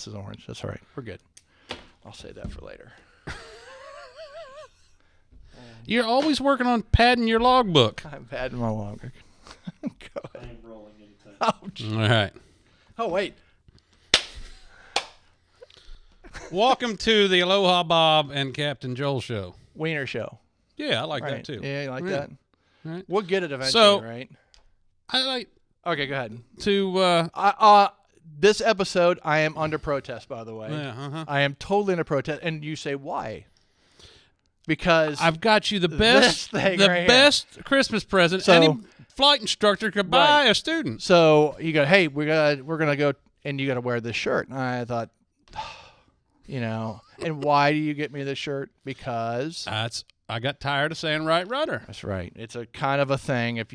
this is orange. That's all right. We're good. I'll save that for later. You're always working on padding your logbook. I'm padding my logbook. Go ahead. I am rolling anytime. Ouch. All right. Oh, wait. Welcome to the Aloha Bob and Captain Joel show. Wiener show. Yeah, I like Right. that too. Yeah, you like that? Right. We'll get it eventually, So- right? I like Okay, go ahead. to. This episode, I am under protest, by the way. Yeah, I am totally under protest. And you say, why? Because I've got you the best, thing the right here. best Christmas present So- any flight instructor could buy a student. So you go, hey, we're gonna go, and you got to wear this shirt. And I thought, and why do you get me this shirt? Because I got tired of saying right rudder. that's right. It's a kind of a thing. If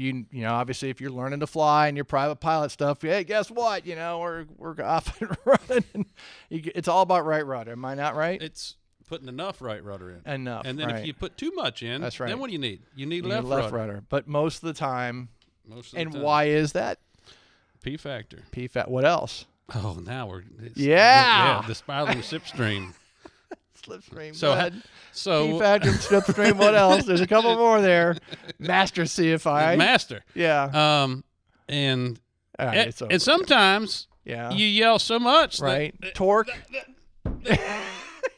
obviously, if you're learning to fly and your private pilot stuff, hey, guess what? We're off and running. And it's all about right rudder. Am I not right? It's putting enough right rudder in. Enough. And then right. if you put too much in, That's right. then what do you need? You need You left, need left rudder. But most of the time, Most of the and time. why is that? P factor. PFAT. What else? Oh, now Yeah. the spiraling slipstream. Slipstream. So So PFAT and slipstream. What else? There's a couple more there. Master CFI. master. Yeah. And All right, it's over. and sometimes Yeah. you yell so much Right. Torque.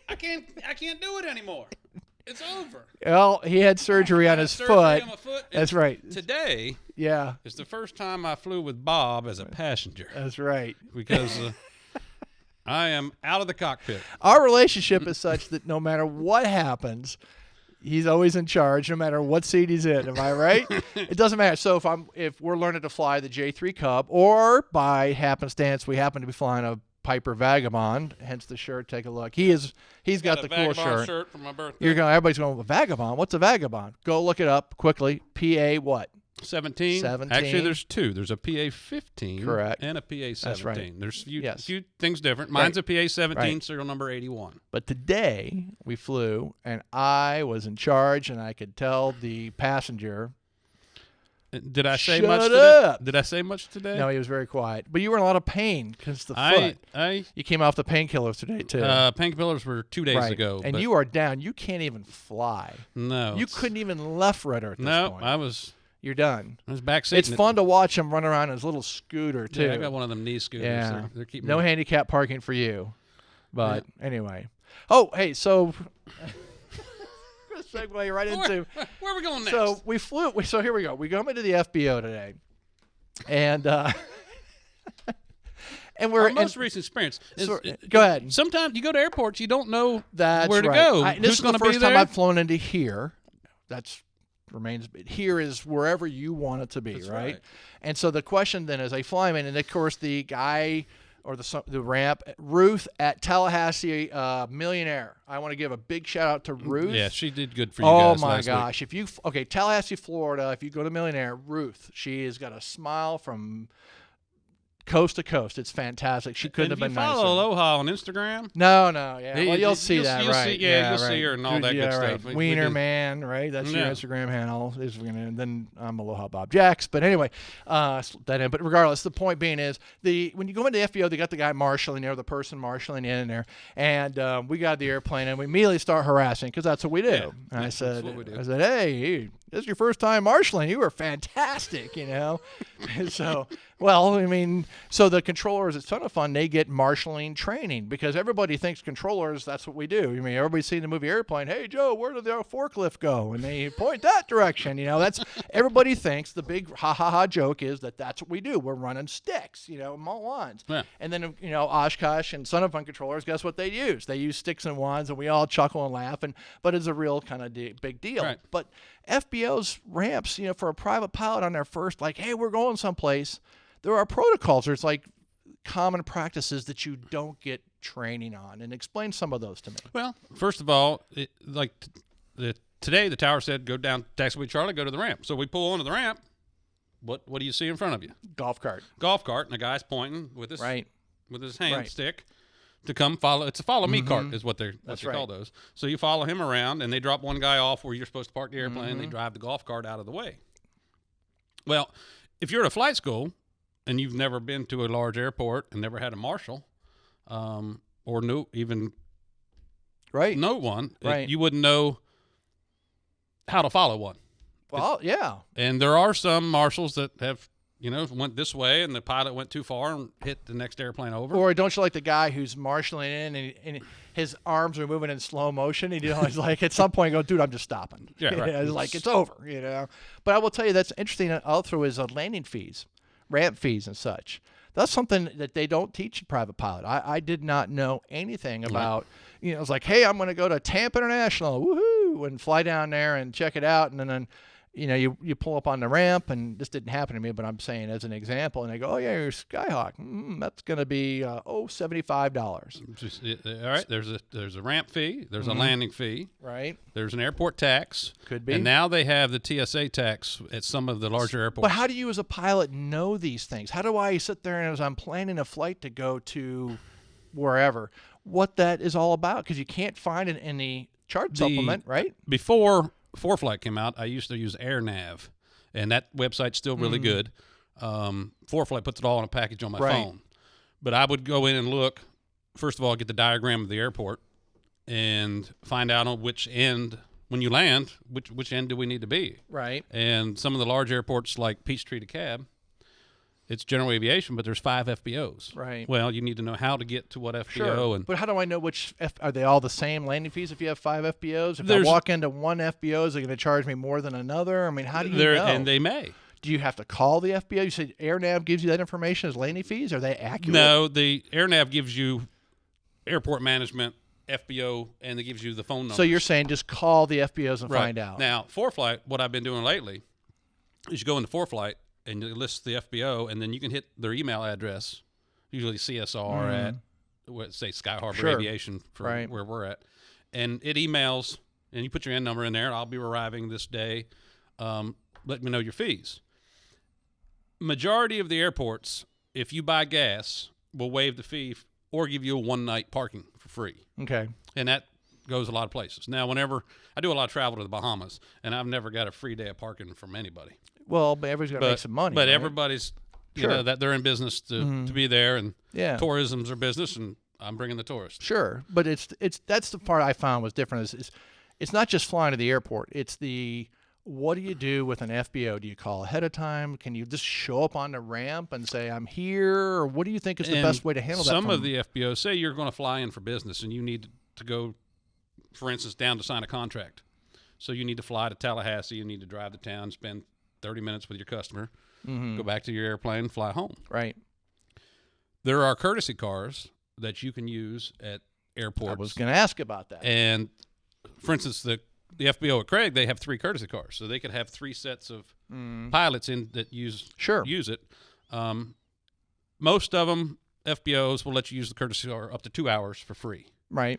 I can't do it anymore. It's over. Well, he had surgery on his Surgery foot. on my foot. That's right. Today Yeah. is the first time I flew with Bob as a passenger That's right. because I am out of the cockpit. Our relationship is such that no matter what happens, he's always in charge, no matter what seat he's in. Am I right? It doesn't matter. So if we're learning to fly the J3 Cub, or by happenstance we happen to be flying a Piper Vagabond, hence the shirt. Take a look. He's got the cool Vagabond shirt. shirt for my birthday. Everybody's going, Vagabond? What's a Vagabond? Go look it up quickly. PA what? 17. 17. Actually, there's two. There's a PA 15. Correct. And a PA 17. That's right. There's Yes. few things different. Mine's a PA 17, Right. serial number 81. But today we flew, and I was in charge, and I could tell the passenger. Did I say Shut much today? up. Did I say much today? No, he was very quiet. But you were in a lot of pain because the foot. You came off the painkillers today, too. Painkillers were 2 days right. ago. And but you are down. You can't even fly. No. You couldn't even left rudder at this No, point. I was You're done. backseating. It's fun to watch him run around his little scooter, too. Yeah, I got one of them knee scooters. Yeah. They're keeping No me. handicap parking for you. But anyway. Oh, hey, so segue right into. Where are we going next? So we flew. So here we go. We go into the FBO today, and and we're Our most recent experience. go ahead. Sometimes you go to airports, you don't know That's where to right. go. This Who's is going the to be first time there? I've flown into here. That's remains. Here is wherever you want it to be, That's right? right. And so the question then is, I fly in, and of course the guy or the ramp, Ruth at Tallahassee, Millionaire. I want to give a big shout out to Ruth. Yeah, she did good for you Oh guys my last gosh! If you Tallahassee, Florida, if you go to Millionaire, Ruth, she has got a smile from coast to coast. It's fantastic. She week. couldn't And have if been you nicer. follow Aloha on Instagram. No, yeah. Yeah, Well, you'll see you'll- that, you'll right? see- yeah, you'll right. see her and all that good right. stuff. We Wiener did- Man, right? That's your Yeah. Instagram handle. And then I'm Aloha Bob Jacks. But anyway, slip that in. But regardless, the point being is when you go into the FBO, they got the guy marshaling there, the person marshaling in there, and we got the airplane and we immediately start harassing because that's what we do. Yeah. And Yeah, I that's said, what we do. hey, this is your first time marshaling. You were fantastic, And so, well, I mean, so the controllers, it's a ton of fun. They get marshaling training because everybody thinks controllers, that's what we do. I mean, everybody's seen the movie Airplane. Hey, Joe, where did the forklift go? And they point that direction. That's everybody thinks the big ha joke is that's what we do. We're running sticks, wands. Yeah. And then, Oshkosh and Son of Fun controllers, guess what they use? They use sticks and wands, and we all chuckle and laugh. But it's a real kind of big deal. Right. But FBO's ramps, for a private pilot on their first, like, hey, we're going someplace, there are protocols. There's like common practices that you don't get training on. And explain some of those to me. Well, first of all, today the tower said go down taxiway Charlie, go to the ramp. So we pull onto the ramp. What do you see in front of you? Golf cart. Golf cart, and the guy's pointing with his Right. with his hand Right. stick to come follow. It's a follow me cart is what they That's call right. those. So you follow him around, and they drop one guy off where you're supposed to park the airplane. They drive the golf cart out of the way. Well, if you're at a flight school and you've never been to a large airport and never had a marshal, or no, even Right. know one, Right. you wouldn't know how to follow one. Well, yeah. And there are some marshals that have, went this way and the pilot went too far and hit the next airplane over. Or don't you like the guy who's marshaling in and his arms are moving in slow motion? And he's like, at some point, go, dude, I'm just stopping. Yeah, right. It's like, it's over, But I will tell you, that's interesting. Also, is landing fees, ramp fees, and such. That's something that they don't teach in private pilot. I did not know anything about. It's like, hey, I'm going to go to Tampa International, woohoo, and fly down there and check it out, and then. You pull up on the ramp, and this didn't happen to me, but I'm saying as an example, and they go, oh, yeah, you're Skyhawk. That's going to be, $75. All right, there's a ramp fee. There's a landing fee. Right. There's an airport tax. Could be. And now they have the TSA tax at some of the larger airports. But how do you as a pilot know these things? How do I sit there and as I'm planning a flight to go to wherever, what that is all about? Because you can't find it in the chart supplement, right? Before ForeFlight came out, I used to use AirNav, and that website's still really good. ForeFlight puts it all in a package on my phone. But I would go in and look, first of all, get the diagram of the airport and find out on which end, when you land, which end do we need to be. Right. And some of the large airports like Peachtree to Cab, it's general aviation, but there's 5 FBOs. Right. Well, you need to know how to get to what FBO. Sure. But how do I know which are they all the same landing fees if you have 5 FBOs? If I There's- walk into one FBO, is it going to charge me more than another? I mean, how do you know? And they may. Do you have to call the FBO? You said AirNav gives you that information as landing fees? Are they accurate? No, the AirNav gives you airport management, FBO, and it gives you the phone number. So you're saying just call the FBOs and find out. Now, ForeFlight, what I've been doing lately is you go into ForeFlight and you list the FBO, and then you can hit their email address, usually CSR at, say, Sky Harbor Aviation for where we're at. And it emails, and you put your end number in there, I'll be arriving this day. Let me know your fees. Majority of the airports, if you buy gas, will waive the fee or give you a one-night parking for free. Okay. And that goes a lot of places. Now, whenever I do a lot of travel to the Bahamas, and I've never got a free day of parking from anybody. Well, but everybody's got to make some money. But right? everybody's, that they're in business to be there, and tourism's their business, and I'm bringing the tourists. Sure, but it's that's the part I found was different. Is it's not just flying to the airport. It's what do you do with an FBO? Do you call ahead of time? Can you just show up on the ramp and say, I'm here? Or what do you think is the best way to handle that? Some of the FBOs say you're going to fly in for business and you need to go, for instance, down to sign a contract. So you need to fly to Tallahassee. You need to drive to town, spend 30 minutes with your customer, go back to your airplane, fly home. Right. There are courtesy cars that you can use at airports. I was going to ask about that. And, for instance, the FBO at Craig, they have 3 courtesy cars, so they could have 3 sets of pilots in that use it. Most of them, FBOs, will let you use the courtesy car up to 2 hours for free. Right.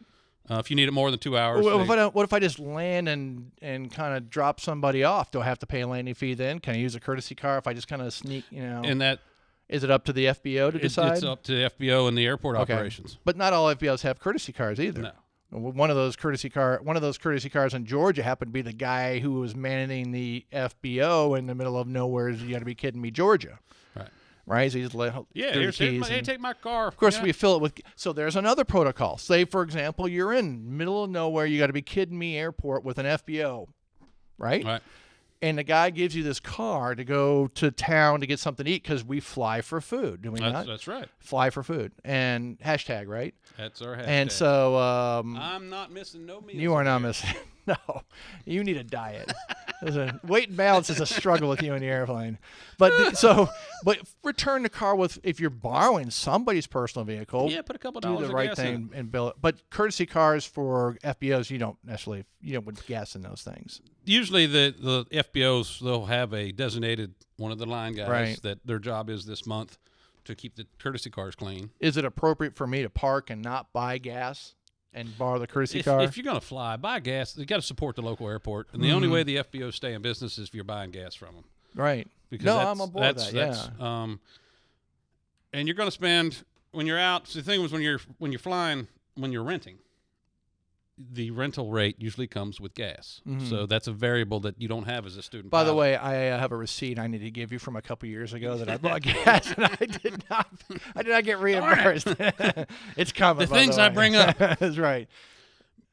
If you need it more than 2 hours, what if I just land and kind of drop somebody off? Do I have to pay a landing fee then? Can I use a courtesy car if I just kind of sneak? And that is it up to the FBO to decide? It's up to the FBO and the airport operations. But not all FBOs have courtesy cars either. No. One of those courtesy cars in Georgia happened to be the guy who was manning the FBO in the middle of nowhere. You got to be kidding me, Georgia. Right. So he's take my car. Of course, we fill it with. So there's another protocol. Say, for example, you're in middle of nowhere. You got to be kidding me, airport with an FBO, right? And the guy gives you this car to go to town to get something to eat because we fly for food, do we not? That's right. Fly for food. And hashtag, right? That's our hashtag. And so I'm not missing no meals. You are not missing. No, you need a diet. Weight and balance is a struggle with you in the airplane. But return the car with, if you're borrowing somebody's personal vehicle. Yeah, put a couple do dollars the right gas thing in. and bill it. But courtesy cars for FBOs, you don't put gas in those things. Usually the FBOs, they'll have a designated one of the line guys that their job is this month to keep the courtesy cars clean. Is it appropriate for me to park and not buy gas and borrow the courtesy car? If you're going to fly, buy gas. You got to support the local airport, and the only way the FBOs stay in business is if you're buying gas from them. Right. Because I'm on board with that. And you're going to spend when you're out. So the thing was when you're flying, when you're renting, the rental rate usually comes with gas. So that's a variable that you don't have as a student By the pilot. way, I have a receipt I need to give you from a couple years ago that I bought gas and I did not get reimbursed. It's coming. The things I bring up. That's right.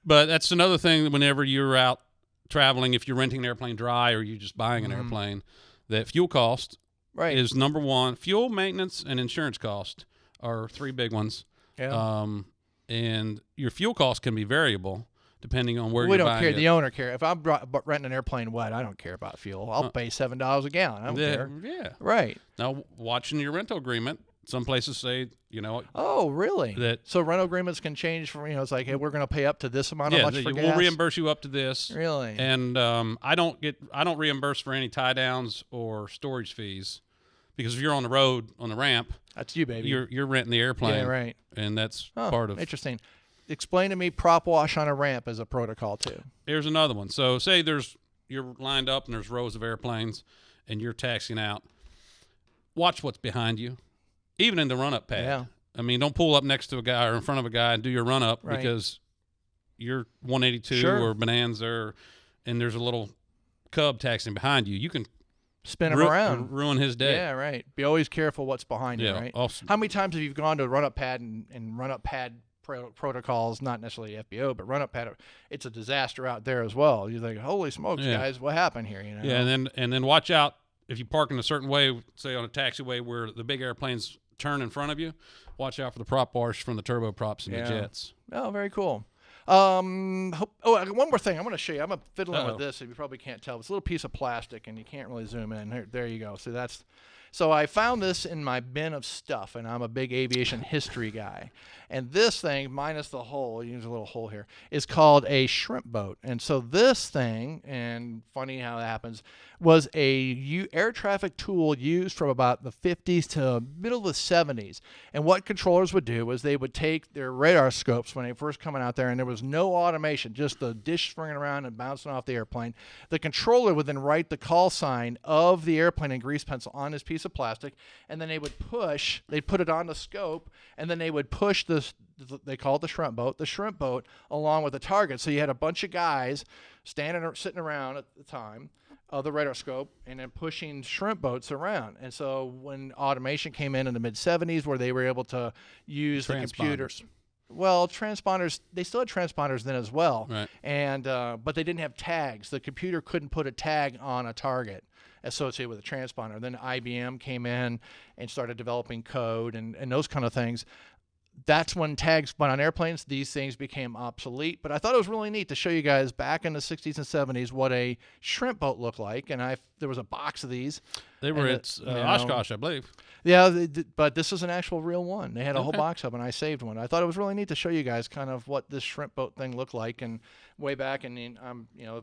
But that's another thing whenever you're out traveling, if you're renting an airplane dry or you're just buying an airplane, that fuel cost is number one. Fuel, maintenance, and insurance cost are three big ones. Yeah. And your fuel cost can be variable depending on where We you're don't buying care. it. The owner care. If I'm renting an airplane wet, I don't care about fuel. I'll pay $7 a gallon. I don't care. Yeah. Right. Now, watching your rental agreement, some places say, Oh, really? That- so rental agreements can change from, it's like, hey, we're going to pay up to this amount of yeah, much for gas. we'll reimburse you up to this. Really? And I don't reimburse for any tie downs or storage fees, because if you're on the road on the ramp, That's you, baby. you're renting the airplane. Yeah, right. And that's Oh, part of. Interesting. Explain to me prop wash on a ramp as a protocol too. Here's another one. So say you're lined up and there's rows of airplanes and you're taxiing out. Watch what's behind you, even in the run-up pad. Yeah. I mean, don't pull up next to a guy or in front of a guy and do your run-up because you're 182 or Bonanza and there's a little Cub taxiing behind you. You can spin him around, ruin his day. Yeah, right. Be always careful what's behind you, right? Also, how many times have you gone to a run-up pad and run-up pad protocols, not necessarily FBO, but run-up pad, it's a disaster out there as well. You think, holy smokes, guys, what happened here? Yeah, and then watch out if you park in a certain way, say on a taxiway where the big airplanes turn in front of you. Watch out for the prop wash from the turboprops and the jets. Oh, very cool. One more thing. I'm going to show you. I'm fiddling with this. If you probably can't tell, it's a little piece of plastic, and you can't really zoom in. There you go. So I found this in my bin of stuff, and I'm a big aviation history guy. And this thing, minus the hole, use a little hole here, is called a shrimp boat. And so this thing, and funny how that happens, was a air traffic tool used from about the 50s to middle of the 70s. And what controllers would do was they would take their radar scopes when they first coming out there, and there was no automation, just the dish swinging around and bouncing off the airplane. The controller would then write the call sign of the airplane in grease pencil on this piece of plastic, and then they'd put it on the scope, and then they would push this, they call it the shrimp boat along with the target. So you had a bunch of guys sitting around at the time of the radar scope and then pushing shrimp boats around. And so when automation came in the mid-70s, where they were able to use the computers. Well, transponders, they still had transponders then as well. Right. And but they didn't have tags. The computer couldn't put a tag on a target associated with a transponder. Then IBM came in and started developing code and those kind of things. That's when tags went on airplanes. These things became obsolete. But I thought it was really neat to show you guys back in the 60s and 70s what a shrimp boat looked like. And there was a box of these. They were at Oshkosh, I believe. Yeah, but this is an actual real one. They had a whole box of them, and I saved one. I thought it was really neat to show you guys kind of what this shrimp boat thing looked like, and way back in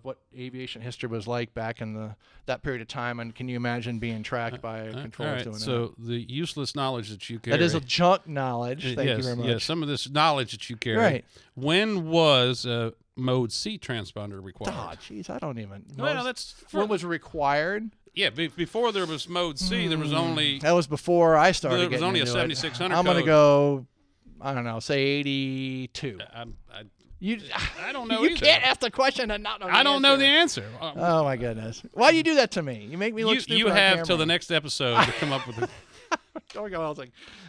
what aviation history was like back in that period of time. And can you imagine being tracked by controllers doing that? So the useless knowledge that you carry. That is a junk knowledge. Thank you very much. Yes, some of this knowledge that you carry. Right. When was Mode C transponder required? Oh, jeez, I don't even know. Well, when was it required? Yeah, before there was Mode C, there was only... That was before I started There was getting only a into 7600 I'm going to code. go, I don't know, say 82. I don't know You either. can't ask the question and not know the I don't answer. know the answer. Oh, my goodness. Why do you do that to me? You make me look stupid You on have camera. till the next episode to come up with it. Don't go all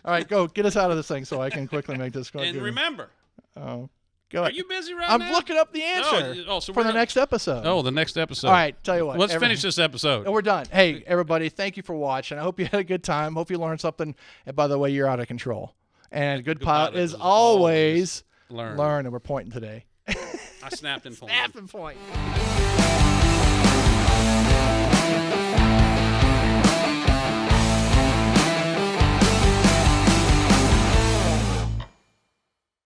right, go. Get us out of this thing so I can quickly make this. And remember... Oh, go Are ahead. you busy right I'm now? looking up the answer so for the next episode. Oh, the next episode. All right, tell you what. Let's finish this episode. Oh, we're done. Hey, everybody, thank you for watching. I hope you had a good time. Hope you learned something. And by the way, you're out of control. And good pilot is always learn. And we're pointing today. I snapped and pointed. Snap and point.